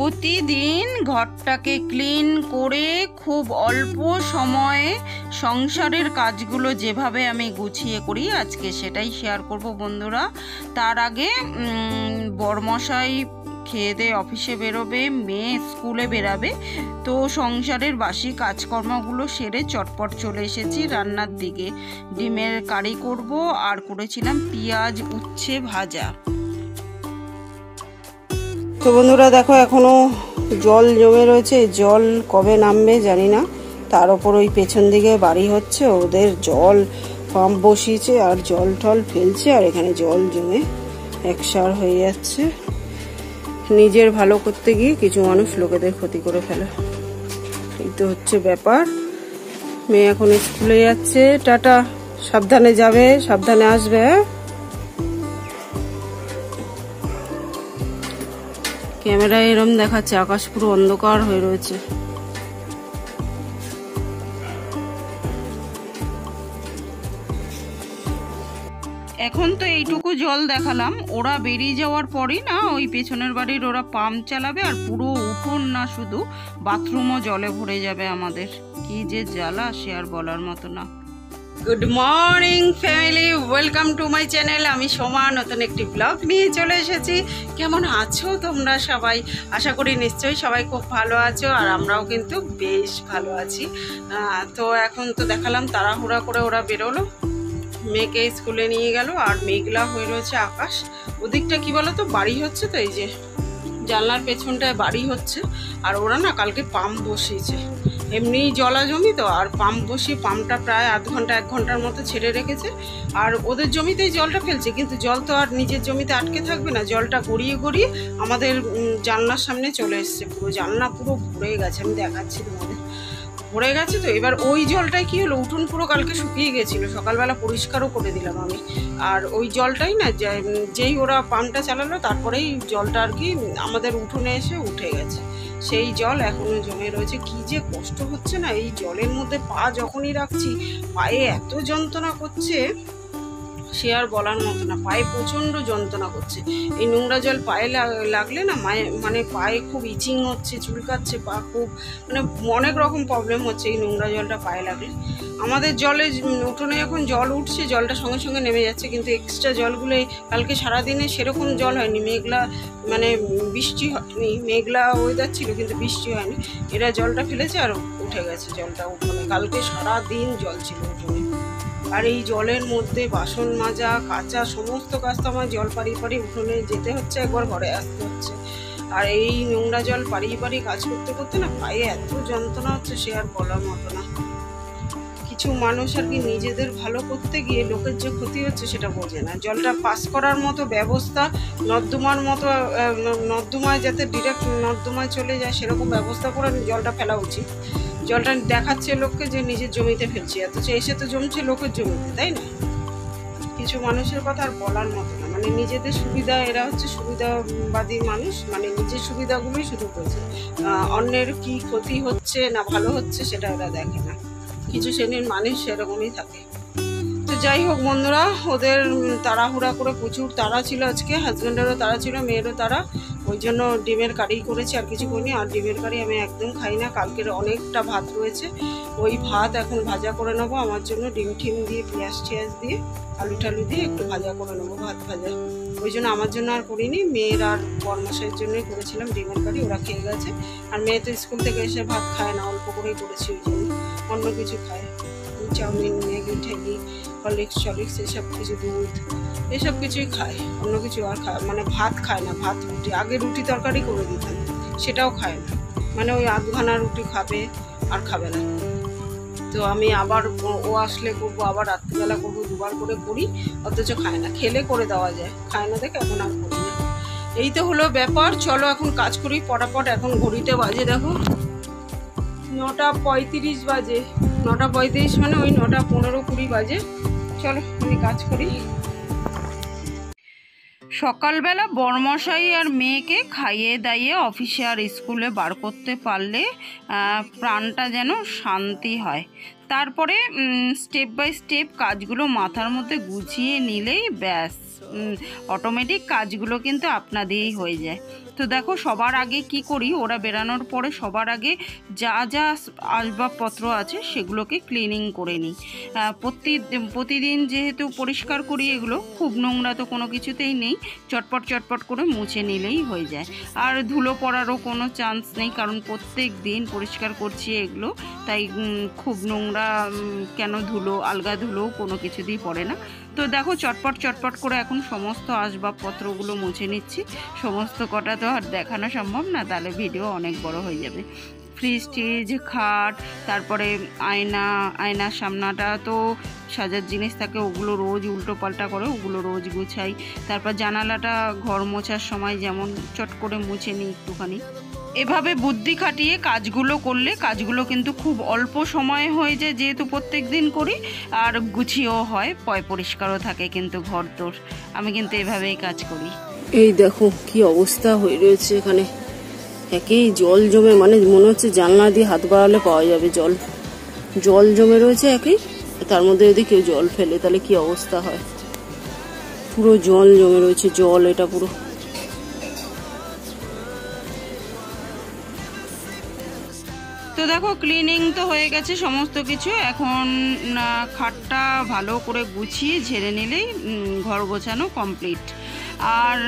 প্রতিদিন ঘরটাকে ক্লিন করে খুব অল্প সময়ে সংসারের কাজগুলো যেভাবে আমি গুছিয়ে করি আজকে সেটাই শেয়ার করব বন্ধুরা। তার আগে বরমশাই খেয়ে দিয়ে অফিসে বেরোবে, মেয়ে স্কুলে বেরাবে, তো সংসারের বাসি কাজকর্মগুলো সেরে চটপট চলে এসেছি রান্নার দিকে। ডিমের কারি করব আর করেছিলাম পেঁয়াজ উচ্ছে ভাজা। তো বন্ধুরা দেখো এখনো জল জমে রয়েছে, জল কবে নামবে জানি না। তার ওপর ওই পেছন দিকে বাড়ি হচ্ছে, ওদের জল পাম্প বসিয়েছে আর জল টল ফেলছে, আর এখানে জল জমে একসার হয়ে যাচ্ছে। নিজের ভালো করতে গিয়ে কিছু মানুষ লোকেদের ক্ষতি করে ফেলে, এই তো হচ্ছে ব্যাপার। মেয়ে এখন স্কুলে যাচ্ছে, টাটা, সাবধানে যাবে সাবধানে আসবে। ক্যামেরায় এরম দেখাচ্ছে, আকাশ পুরো অন্ধকার হয়ে রয়েছে। এখন তো এইটুকু জল দেখালাম, ওরা বেরিয়ে যাওয়ার পরই না ওই পেছনের বাড়ির ওরা পাম্প চালাবে আর পুরো উঠোন না শুধু বাথরুমও জলে ভরে যাবে আমাদের। কি যে জ্বালা সে আর বলার মতো না। Good morning family, welcome to my channel. আমি সোমা নতুন একটি ব্লগ নিয়ে চলে এসেছি। কেমন আছো তোমরা সবাই? আশা করি নিশ্চয়ই সবাই খুব ভালো আছো, আর আমরাও কিন্তু বেশ ভালো আছি। তো এখন তো দেখালাম তাড়াহুড়া করে ওরা বেরোলো, মেয়েকে স্কুলে নিয়ে গেল, আর মেঘলা হয়ে রয়েছে আকাশ। ওদিকটা কি বলো তো, বাড়ি হচ্ছে, তো এই যে জানলার পেছনটায় বাড়ি হচ্ছে। আর ওরা না কালকে পাম্প বসিয়েছে, এমনি জলা জমি তো, আর পাম্প বসিয়ে পাম্পটা প্রায় আধ ঘন্টা 1 ঘন্টার মতো ছেড়ে রেখেছে। আর ওদের জমিতেই জলটা ফেলছে, কিন্তু জল তো আর নিজের জমিতে আটকে থাকবে না, জলটা গড়িয়ে গড়িয়ে আমাদের জানলার সামনে চলে এসছে। পুরো জানলা পুরো ভরে গেছে, আমি দেখাচ্ছি তোমাদের, ভরে গেছে। তো এবার ওই জলটাই কি হলো, উঠোন পুরো কালকে শুকিয়ে গেছিলো, সকালবেলা পরিষ্কারও করে দিলাম আমি। আর ওই জলটাই না যেই ওরা পাম্পটা চালালো তারপরেই জলটা আর কি আমাদের উঠোনে এসে উঠে গেছে। সেই জল এখনো জমে রয়েছে। কি যে কষ্ট হচ্ছে না, এই জলের মধ্যে পা যখনই রাখছি পায়ে এত যন্ত্রণা করছে সে আর বলার মতো না। পায়ে প্রচণ্ড যন্ত্রণা করছে। এই নোংরা জল পায়ে লাগলে না মানে পায়ে খুব ইচিং হচ্ছে, চুলকাচ্ছে পা খুব, মানে অনেক রকম প্রবলেম হচ্ছে এই নোংরা জলটা পায়ে লাগলে। আমাদের জলে উঠোনে এখন জল উঠছে, জলটা সঙ্গে সঙ্গে নেমে যাচ্ছে, কিন্তু এক্সট্রা জলগুলো কালকে সারাদিনে সেরকম জল হয়নি। মেঘলা মানে বৃষ্টি হয়নি, মেঘলা ওয়েদার ছিল কিন্তু বৃষ্টি হয়নি। এরা জলটা ফেলেছে আর উঠে গেছে জলটা উঠোনে। কালকে সারাদিন জল ছিল উঠোনে। আর এই জলের মধ্যে বাসন মাজা কাচা সমস্ত কাজ তো আমার জল পাড়িয়ে উঠোনে যেতে হচ্ছে, একবার ঘরে আসতে হচ্ছে। আর এই নোংরা জল পাড়িয়ে কাজ করতে করতে না পায়ে এত যন্ত্রণা হচ্ছে সে আর বলার মতো না। কিছু মানুষ আর কি নিজেদের ভালো করতে গিয়ে লোকের যে ক্ষতি হচ্ছে সেটা বোঝে না। জলটা পাস করার মতো ব্যবস্থা নর্দমার মতো, নর্দমায় যাতে ডিরেক্ট নর্দমায় চলে যায় সেরকম ব্যবস্থা করে জলটা ফেলা উচিত। জলটা দেখাচ্ছে লোককে যে নিজের জমিতে ফেলছে, অথচ এসে তো জমছে লোকের জমিতে, তাই না? কিছু মানুষের কথা আর বলার মতো না, মানে নিজেদের সুবিধা, এরা হচ্ছে সুবিধাবাদী মানুষ, মানে নিজের সুবিধাগুলোই শুধু করছে, অন্যের কি ক্ষতি হচ্ছে না ভালো হচ্ছে সেটা ওরা দেখে না। কিছু শ্রেণীর মানুষ সেরকমই থাকে। তো যাই হোক বন্ধুরা, ওদের তাড়াহুড়া করে প্রচুর তাড়া ছিল আজকে, হাজব্যান্ডেরও তাড়া ছিল, মেয়েরও তাড়া, ওই জন্য ডিমের কারি করেছি, আর কিছু করিনি। আর ডিমের কারি আমি একদম খাই না, কালকের অনেকটা ভাত রয়েছে, ওই ভাত এখন ভাজা করে নেবো আমার জন্য। ডিম টিম দিয়ে পেঁয়াজ টিয়াজ দিয়ে আলু টালু দিয়ে একটু ভাজা করে নেবো, ভাত ভাজা। ওই জন্য আমার জন্য আর করিনি, মেয়ের আর বরমশাইয়ের জন্যই করেছিলাম ডিমের কারি, ওরা খেয়ে গেছে। আর মেয়ে তো স্কুল থেকে এসে ভাত খায় না, অল্প করেই করেছি, ওই জন্য অন্য কিছু খায়, চাউমিন ম্যাগি ঠ্যাগি হরলিক্স চলিক্স এসব কিছু, দুধ এসব কিছুই খায়, অন্য কিছু আর খায় মানে ভাত খায় না। ভাত রুটি, আগে রুটি তরকারি করে দিতাম, সেটাও খায় না, মানে ওই আধখানা রুটি খাবে আর খাবে না। তো আমি আবার ও আসলে করবো, আবার রাত্রিবেলা করবো, 2বার করে করি, অথচ খায় না। খেলে করে দেওয়া যায়, খায় না দেখে এখন আর করি না। এই তো হলো ব্যাপার। চলো এখন কাজ করি পটাপট। এখন ঘড়িতে বাজে দেখো 9:35 বাজে, 9:35 মানে ওই 9:15-20 বাজে। চলো আমি কাজ করি। সকালবেলা বরমশাই আর মেয়েকে খাইয়ে দাইয়ে অফিসে আর স্কুলে বার করতে পারলে প্রাণটা যেন শান্তি হয়। তারপরে স্টেপ বাই স্টেপ কাজগুলো মাথার মধ্যে গুছিয়ে নিলেই ব্যাস অটোমেটিক কাজগুলো কিন্তু আপনাদেরই হয়ে যায়। তো তো দেখো সবার আগে কি করি, ওরা বেরানোর পরে সবার আগে যা যা আসবাবপত্র আছে সেগুলোকে ক্লিনিং করে নিই। প্রতিদিন যেহেতু পরিষ্কার করি, এগুলো খুব নোংরা তো কোনো কিছুতেই নেই, চটপট চটপট করে মুছে নিলেই হয়ে যায়। আর ধুলো পড়ারও কোনো চান্স নেই, কারণ প্রত্যেক দিন পরিষ্কার করছি এগুলো, তাই খুব নোংরা কেন ধুলো, আলগা ধুলো কোনো কিছুতেই পড়ে না। তো দেখো চটপট চটপট করে এখন সমস্ত আসবাবপত্রগুলো মুছে নিচ্ছি। সমস্ত কটা তো আর দেখানো সম্ভব না, তাহলে ভিডিও অনেক বড় হয়ে যাবে। ফ্রিজ টিজ, খাট, তারপরে আয়নার সামনাটা তো সাজার জিনিস থাকে, ওগুলো রোজ উল্টো পাল্টা করে ওগুলো রোজ গুছাই। তারপর জানালাটা ঘর মোছার সময় যেমন চট করে মুছে নিই একটুখানি। এভাবে বুদ্ধি খাটিয়ে কাজগুলো করলে কাজগুলো কিন্তু খুব অল্প সময়ে হয়ে যায়, যেহেতু প্রত্যেক দিন করি, আর গুছিয়েও হয়, পরিষ্কারও থাকে কিন্তু ঘর তোর। আমি কিন্তু এভাবেই কাজ করি। এই দেখো কি অবস্থা হয়ে রয়েছে এখানে, একেই জল জমে, মানে মনে হচ্ছে জানলা দিয়ে হাত বাড়ালে পাওয়া যাবে জল। জল জমে রয়েছে একেই, তার মধ্যে যদি কেউ জল ফেলে তাহলে কি অবস্থা হয়। পুরো জল জমে রয়েছে, জল এটা পুরো। তো দেখো ক্লিনিং তো হয়ে গেছে সমস্ত কিছু, এখন খাটটা ভালো করে গুছিয়ে ঝেড়ে নিলেই ঘর গোছানো কমপ্লিট। আর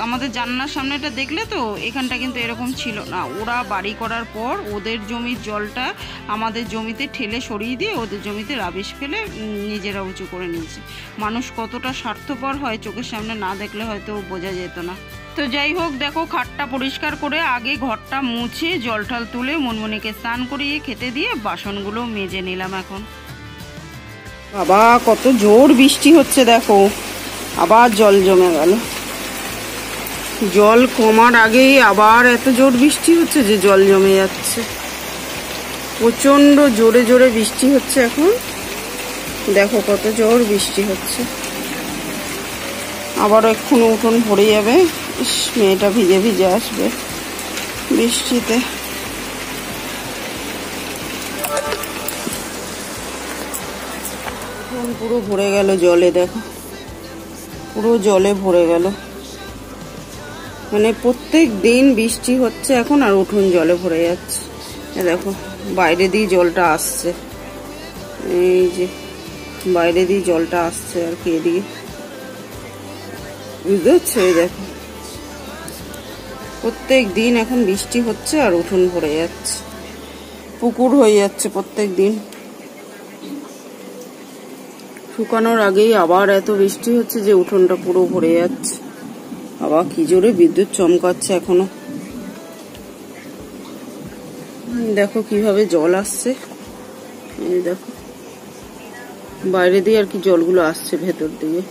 আমাদের জানলার সামনেটা দেখলে তো, এখানটা কিন্তু এরকম ছিল না। ওরা বাড়ি করার পর ওদের জমির জলটা আমাদের জমিতে ঠেলে সরিয়ে দিয়ে ওদের জমিতে রাবিশ ফেলে নিজেরা উঁচু করে নিয়েছে। মানুষ কতটা স্বার্থপর হয়, চোখের সামনে না দেখলে হয়তো বোঝা যেত না। তো যাই হোক, দেখো খাটটা পরিষ্কার করে আগে ঘরটা মুছে জল টল তুলে মনমনিকে স্নান করিয়ে খেতে দিয়ে বাসনগুলো মেজে নিলাম এখন। বাবা কত জোর বৃষ্টি হচ্ছে, দেখো আবার জল জমে গেল। জল কমার আগেই আবার এত জোর বৃষ্টি হচ্ছে যে জল জমে যাচ্ছে। প্রচন্ড জোরে জোরে বৃষ্টি হচ্ছে এখন, দেখো কত জোর বৃষ্টি হচ্ছে। আবারও এক্ষুনি উঠোন ভরে যাবে। মেয়েটা ভিজে ভিজে আসবে বৃষ্টিতে। উঠোন পুরো ভরে গেল জলে, দেখো পুরো জলে ভরে গেল। মানে প্রত্যেক দিন বৃষ্টি হচ্ছে এখন, আর উঠোন জলে ভরে যাচ্ছে। দেখো বাইরে দিয়ে জলটা আসছে, এই যে বাইরে দিয়ে জলটা আসছে আর কি, এদিকে বুঝতে পারছো? এই দেখো প্রত্যেক দিন এখন বৃষ্টি হচ্ছে আর উঠোন ভরে যাচ্ছে, পুকুর হয়ে যাচ্ছে প্রত্যেক দিন। শুকানোর আগেই আবার এত বৃষ্টি হচ্ছে যে উঠোনটা পুরো ভরে যাচ্ছে। আবার কি জোরে বিদ্যুৎ চমকাচ্ছে এখনো, দেখো কিভাবে জল আসছে। এই দেখো বাইরে দিয়ে আর কি জলগুলো আসছে ভেতর দিয়ে।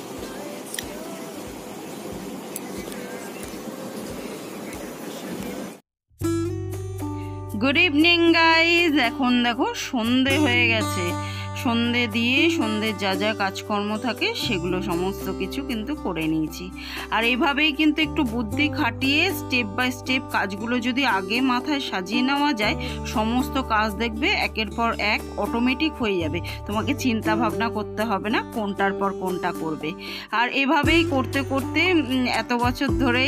গুড ইভিনিং গাইজ, এখন দেখো সন্ধে হয়ে গেছে। সন্ধে দিয়ে সন্ধ্যের যা যা কাজকর্ম থাকে সেগুলো সমস্ত কিছু কিন্তু করে নিয়েছি। আর এইভাবেই কিন্তু একটু বুদ্ধি খাটিয়ে স্টেপ বাই স্টেপ কাজগুলো যদি আগে মাথায় সাজিয়ে নেওয়া যায়, সমস্ত কাজ দেখবে একের পর এক অটোমেটিক হয়ে যাবে। তোমাকে চিন্তা ভাবনা করতে হবে না কোনটার পর কোনটা করবে। আর এভাবেই করতে করতে এত বছর ধরে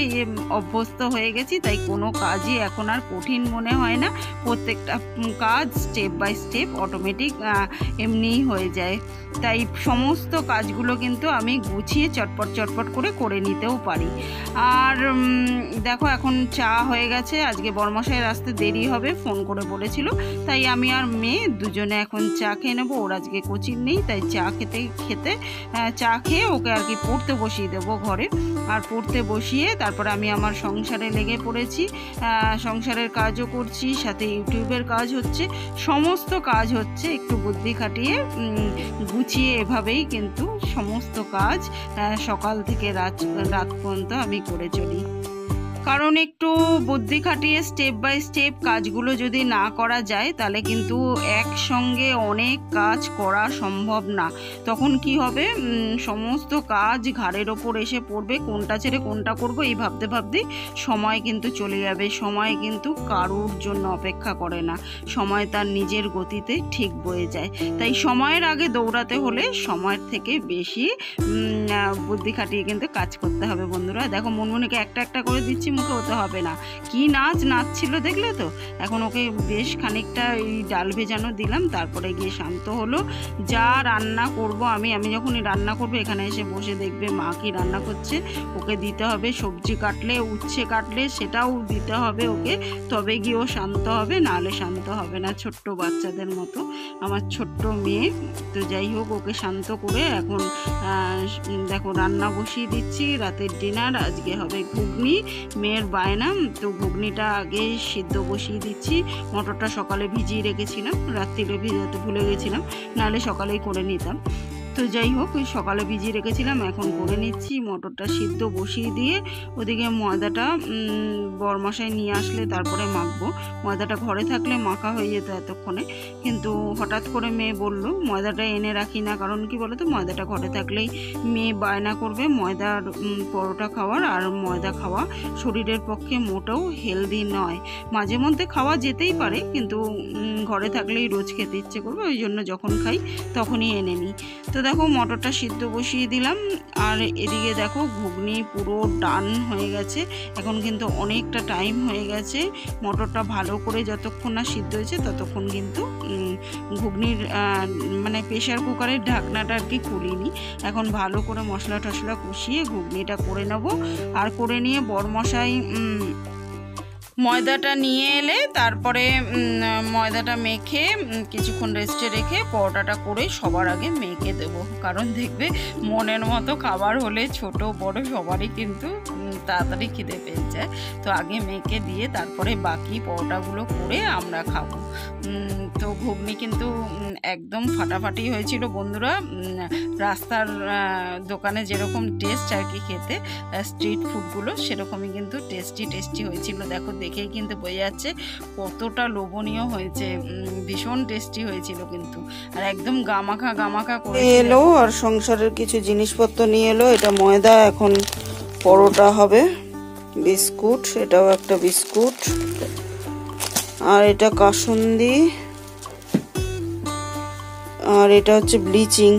অভ্যস্ত হয়ে গেছি, তাই কোনো কাজই এখন আর কঠিন মনে হয় না। প্রত্যেকটা কাজ স্টেপ বাই স্টেপ অটোমেটিক এমনিই হয়ে যায়। তাই সমস্ত কাজগুলো কিন্তু আমি গুছিয়ে চটপট চটপট করে নিতেও পারি। আর দেখো এখন চা হয়ে গেছে। আজকে বরমশাইয়ের আসতে দেরি হবে, ফোন করে বলেছিল, তাই আমি আর মেয়ে দুজনে এখন চা খেয়ে নেবো। ওর আজকে কোচিং নেই, তাই চা খেয়ে ওকে আর কি পড়তে বসিয়ে দেবো ঘরে। আর পড়তে বসিয়ে তারপরে আমি আমার সংসারে লেগে পড়েছি। সংসারের কাজও করছি, সাথে ইউটিউবের কাজ হচ্ছে, সমস্ত কাজ হচ্ছে। একটু বুদ্ধি খাটিয়ে গুছিয়ে এভাবেই কিন্তু সমস্ত কাজ সকাল থেকে রাত পর্যন্ত আমি করে চলি। কারণ একটু বুদ্ধি খাটিয়ে স্টেপ বাই স্টেপ কাজগুলো যদি না করা যায়, তাহলে কিন্তু একসঙ্গে অনেক কাজ করা সম্ভব না। তখন কি হবে, সমস্ত কাজ ঘাড়ের ওপর এসে পড়বে, কোনটা ছেড়ে কোনটা করব এই ভাবতে ভাবতেই সময় কিন্তু চলে যাবে। সময় কিন্তু কারোর জন্য অপেক্ষা করে না, সময় তার নিজের গতিতে ঠিক বয়ে যায়। তাই সময়ের আগে দৌড়াতে হলে সময়ের থেকে বেশি বুদ্ধি খাটিয়ে কিন্তু কাজ করতে হবে বন্ধুরা। দেখো মনমনিকে একটা একটা করে দিচ্ছি মুখে হতে হবে না। কি নাচছিল দেখলে তো। এখন ওকে বেশ খানিকটা এই ডাল ভেজানো দিলাম, তারপরে গিয়ে শান্ত হলো। যা রান্না করব আমি যখনই রান্না করবো এখানে এসে বসে দেখবে মা কি রান্না করছে। ওকে দিতে হবে, সবজি কাটলে উচ্ছে কাটলে সেটাও দিতে হবে ওকে, তবে গিয়ে ও শান্ত হবে, নাহলে শান্ত হবে না, ছোট্ট বাচ্চাদের মতো আমার ছোট্ট মেয়ে। তো যাই হোক, ওকে শান্ত করে এখন দেখো রান্না বসিয়ে দিচ্ছি। রাতের ডিনার আজকে হবে ঘুগনি, মেয়ের বায়না। তো ঘুগনিটা আগে সিদ্ধ বসিয়ে দিচ্ছি। মটরটা সকালে ভিজিয়ে রেখেছিলাম, রাত্রিরে ভিজাতে ভুলে গেছিলাম, নাহলে সকালেই করে নিতাম। তো যাই হোক, ওই সকালে ভিজিয়ে রেখেছিলাম, এখন করে নিচ্ছি। মটরটা সিদ্ধ বসিয়ে দিয়ে ওদিকে ময়দাটা বরমশাই নিয়ে আসলে তারপরে মাখবো। ময়দাটা ঘরে থাকলে মাখা হয়ে যেত এতক্ষণে, কিন্তু হঠাৎ করে মেয়ে বলল ময়দাটা এনে রাখি না, কারণ কি বলো তো, ময়দাটা ঘরে থাকলেই মেয়ে বায়না করবে ময়দার পরোটা খাওয়ার, আর ময়দা খাওয়া শরীরের পক্ষে মোটেও হেলদি নয়। মাঝে মধ্যে খাওয়া যেতেই পারে, কিন্তু ঘরে থাকলেই রোজ খেতে ইচ্ছে করবে, ওই জন্য যখন খাই তখনই এনে নিই। তো দেখো মটরটা সিদ্ধ বসিয়ে দিলাম, আর এদিকে দেখো ঘুগনি পুরো ডান হয়ে গেছে। এখন কিন্তু অনেকটা টাইম হয়ে গেছে, মটরটা ভালো করে যতক্ষণ না সিদ্ধ হয়েছে ততক্ষণ কিন্তু ঘুগনির মানে প্রেশার কুকারের ঢাকনাটা আর কি খুলিনি। এখন ভালো করে মশলা টশলা কষিয়ে ঘুগনিটা করে নেব। আর করে নিয়ে বরমশাই ময়দাটা নিয়ে এলে তারপরে ময়দাটা মেখে কিছুক্ষণ রেস্টে রেখে পরোটাটা করে সবার আগে মেখে দেবো। কারণ দেখবে মনের মতো খাবার হলে ছোট বড় সবারই কিন্তু তাড়াতাড়ি খিদে পেয়ে যায়। তো আগে মেখে দিয়ে তারপরে বাকি পরোটাগুলো করে আমরা খাবো। তো ঘুগনি কিন্তু একদম ফাটাফাটি হয়েছিল বন্ধুরা। রাস্তার দোকানে যেরকম টেস্ট আর কি খেতে, স্ট্রিট ফুডগুলো সেরকমই কিন্তু টেস্টি হয়েছিল। দেখো দেখেই কিন্তু বোঝা যাচ্ছে কতটা লোভনীয় হয়েছে, ভীষণ টেস্টি হয়েছিল কিন্তু, আর একদম গামাখা করে এলো। আর সংসারের কিছু জিনিসপত্র নিয়ে এলো। এটা ময়দা, এখন পরোটা হবে। বিস্কুট, এটাও একটা বিস্কুট। আর এটা কাসুন্দি, আর এটা হচ্ছে ব্লিচিং।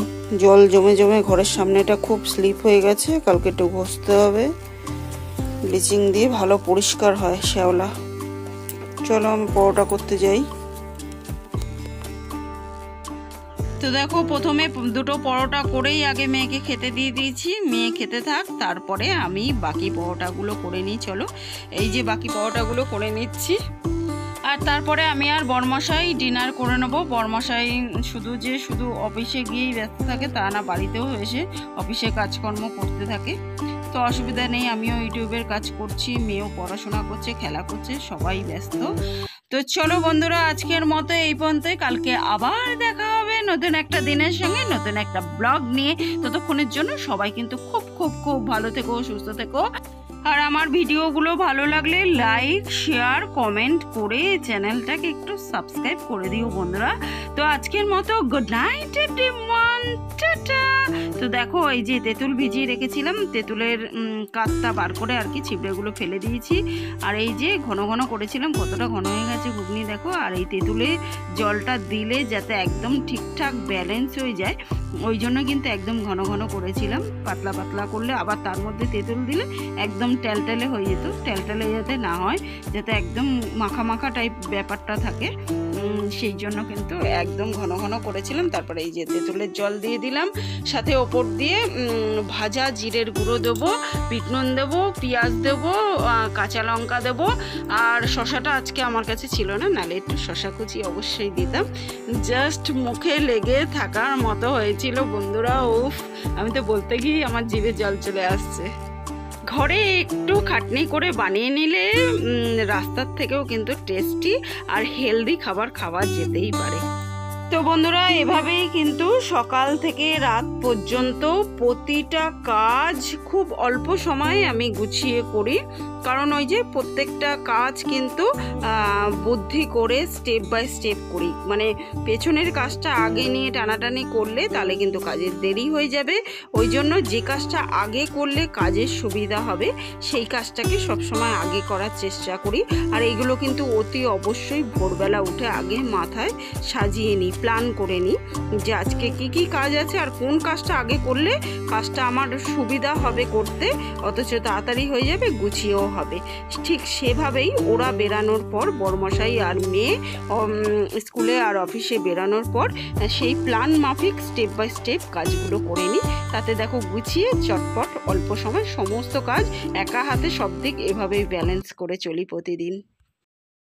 জল জমে ঘরের সামনে এটা খুব স্লিপ হয়ে গেছে, কালকে একটু ঘষতে হবে। ব্লিচিং দিয়ে ভালো পরিষ্কার হয় শ্যাওলা। চলো আমি পরোটা করতে যাই। তো দেখো প্রথমে দুটো পরোটা করেই আগে মেয়েকে খেতে দিয়ে দিয়েছি, মেয়ে খেতে থাক, তারপরে আমি বাকি পরোটাগুলো করে নিই। চলো এই যে বাকি পরোটাগুলো করে নিচ্ছি, আর তারপরে আমি আর বরমশাই ডিনার করে নেবো। বরমশাই শুধু অফিসে গিয়েই ব্যস্ত থাকে তা না, বাড়িতেও এসে অফিসে কাজকর্ম করতে থাকে। তো অসুবিধা নেই, আমিও ইউটিউবের কাজ করছি, মেয়েও পড়াশোনা করছে, খেলা করছে, সবাই ব্যস্ত। তো চলো বন্ধুরা, আজকের মতো এই পর্যন্তই। কালকে আবার দেখা হবে নতুন একটা দিনের সঙ্গে, নতুন একটা ব্লগ নিয়ে। ততক্ষণের জন্য সবাই কিন্তু খুব ভালো থেকো, সুস্থ থেকো। আর আমার ভিডিওগুলো ভালো লাগলে লাইক শেয়ার কমেন্ট করে চ্যানেলটাকে একটু সাবস্ক্রাইব করে দিও বন্ধুরা। তো আজকের মতো গুড নাইট এভরিওয়ান, টাটা। তো দেখো এই যে তেঁতুল ভিজিয়ে রেখেছিলাম, তেঁতুলের কাতটা বার করে আর কি ছিবড়েগুলো ফেলে দিয়েছি। আর এই যে ঘন করেছিলাম, কতটা ঘন হয়ে গেছে ঘুগনি দেখো। আর এই তেঁতুলে জলটা দিলে যাতে একদম ঠিকঠাক ব্যালেন্স হয়ে যায়, ওই জন্য কিন্তু একদম ঘন করেছিলাম। পাতলা করলে আবার তার মধ্যে তেঁতুল দিলে একদম টেলটেলে হয়ে যেত। টেলটেলে যাতে না হয়, যাতে একদম মাখা টাইপ ব্যাপারটা থাকে, সেই জন্য কিন্তু একদম ঘন করেছিলাম। তারপরে এই যে তেঁতুলের জল দিয়ে দিলাম, সাথে ওপর দিয়ে ভাজা জিরের গুঁড়ো দেবো, বিট নুন দেবো, পেঁয়াজ দেবো, কাঁচা লঙ্কা দেবো। আর শশাটা আজকে আমার কাছে ছিল না, নাহলে একটু শশা কুচি অবশ্যই দিতাম। জাস্ট মুখে লেগে থাকার মতো হয়েছিল বন্ধুরা। উফ, আমি তো বলতে গিয়ে আমার জিভে জল চলে আসছে। ঘরে একটু খাটনি করে বানিয়ে নিলে রাস্তার থেকেও কিন্তু টেস্টি আর হেলদি খাবার খাওয়া যেতেই পারে। তো বন্ধুরা, এভাবেই কিন্তু সকাল থেকে রাত পর্যন্ত প্রতিটা কাজ খুব অল্প সময়ে আমি গুছিয়ে করি। কারণ ওই যে প্রত্যেকটা কাজ কিন্তু বুদ্ধি করে স্টেপ বাই স্টেপ করি। মানে পেছনের কাজটা আগে নিয়ে টানাটানি করলে তাহলে কিন্তু কাজের দেরি হয়ে যাবে। ওই জন্য যে কাজটা আগে করলে কাজের সুবিধা হবে সেই কাজটাকে সবসময় আগে করার চেষ্টা করি। আর এইগুলো কিন্তু অতি অবশ্যই ভোরবেলা উঠে আগে মাথায় সাজিয়ে নিই। প্ল্যান করে নিই যে আজকে কি কি কাজ আছে আর কোন কাজটা আগে করলে কাজটা আমার সুবিধা হবে করতে, অথচ তাড়াতাড়ি হয়ে যাবে, গুছিয়েও হবে। ঠিক সেভাবেই ওরা বেরানোর পর, বড়মশাই আর মেয়ে স্কুলে আর অফিসে বেরানোর পর সেই প্ল্যান মাফিক স্টেপ বাই স্টেপ কাজগুলো করে নিই। তাতে দেখো গুছিয়ে চটপট অল্প সময় সমস্ত কাজ একা হাতে সব দিক এভাবেই ব্যালেন্স করে চলি প্রতিদিন।